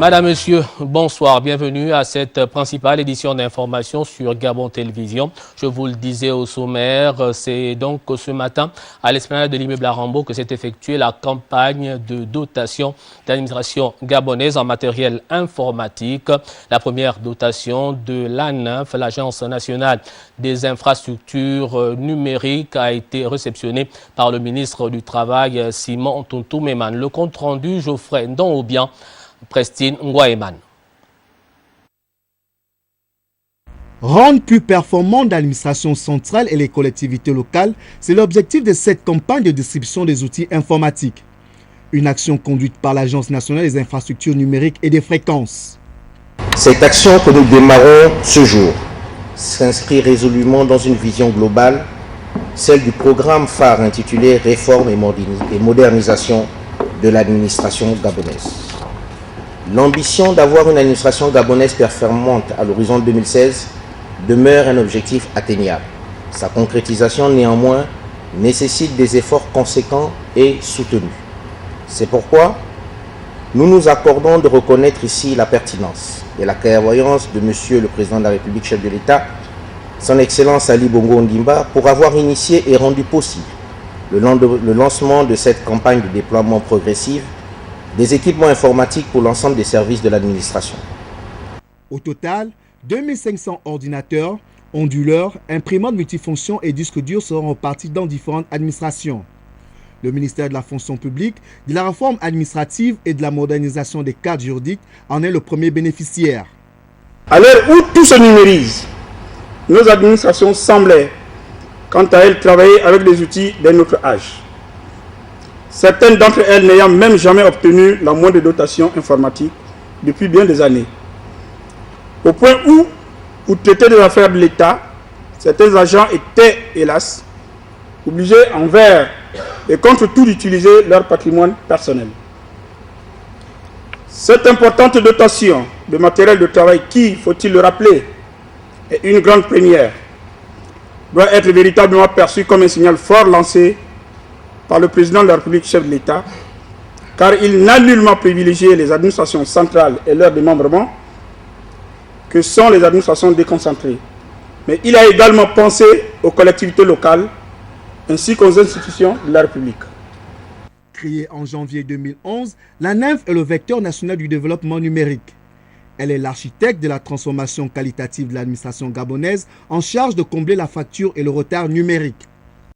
Madame, Monsieur, bonsoir. Bienvenue à cette principale édition d'information sur Gabon Télévision. Je vous le disais au sommaire, c'est donc ce matin à l'esplanade de l'immeuble Arambo que s'est effectuée la campagne de dotation d'administration gabonaise en matériel informatique. La première dotation de l'ANINF, l'Agence nationale des infrastructures numériques, a été réceptionnée par le ministre du Travail, Simon Tontoumeman. Le compte rendu, Geoffrey Ndon-Obian, Prestine Ngwaeman. Rendre plus performante l'administration centrale et les collectivités locales, c'est l'objectif de cette campagne de distribution des outils informatiques. Une action conduite par l'Agence nationale des infrastructures numériques et des fréquences. Cette action que nous démarrons ce jour s'inscrit résolument dans une vision globale, celle du programme phare intitulé Réforme et modernisation de l'administration gabonaise. L'ambition d'avoir une administration gabonaise performante à l'horizon 2016 demeure un objectif atteignable. Sa concrétisation, néanmoins, nécessite des efforts conséquents et soutenus. C'est pourquoi nous nous accordons de reconnaître ici la pertinence et la clairvoyance de Monsieur le Président de la République, chef de l'État, Son Excellence Ali Bongo Ondimba, pour avoir initié et rendu possible le lancement de cette campagne de déploiement progressif des équipements informatiques pour l'ensemble des services de l'administration. Au total, 2500 ordinateurs, onduleurs, imprimantes multifonctions et disques durs seront répartis dans différentes administrations. Le ministère de la fonction publique, de la réforme administrative et de la modernisation des cadres juridiques en est le premier bénéficiaire. À l'heure où tout se numérise, nos administrations semblaient, quant à elles, travailler avec les outils d'un autre âge. Certaines d'entre elles n'ayant même jamais obtenu la moindre dotation informatique depuis bien des années. Au point où, pour traiter des affaires de l'État, certains agents étaient, hélas, obligés envers et contre tout d'utiliser leur patrimoine personnel. Cette importante dotation de matériel de travail qui, faut-il le rappeler, est une grande première, doit être véritablement perçue comme un signal fort lancé par le président de la République, chef de l'État, car il n'a nullement privilégié les administrations centrales et leurs démembrements, que sont les administrations déconcentrées. Mais il a également pensé aux collectivités locales, ainsi qu'aux institutions de la République. Créée en janvier 2011, l'ANINF est le vecteur national du développement numérique. Elle est l'architecte de la transformation qualitative de l'administration gabonaise en charge de combler la fracture et le retard numérique.